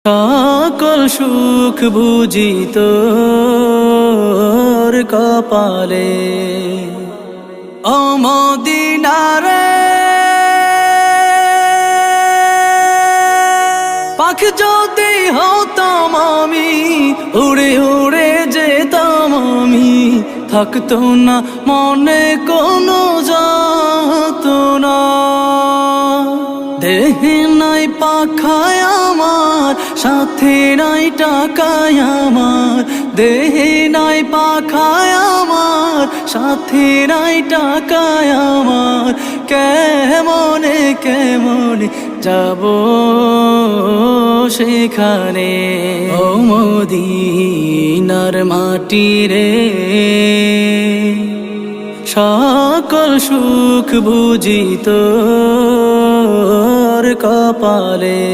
সকল সুখ বুঝি তোর কপালে ও মদিনারে পাখ যদি হতাম আমি উড়ে উড়ে যেতাম আমি থাকতো না মনে কোনো যাতনা দেহে নাই পাখায় আমার সাথে নাই টাকায় আমার দেহে নাই পাখায় আমার সাথে নাই টাকায় আমার কেমনে কেমনে যাব সেখানে ও মদিনার মাটি রে সকল সুখ বুঝি তোর কপালে।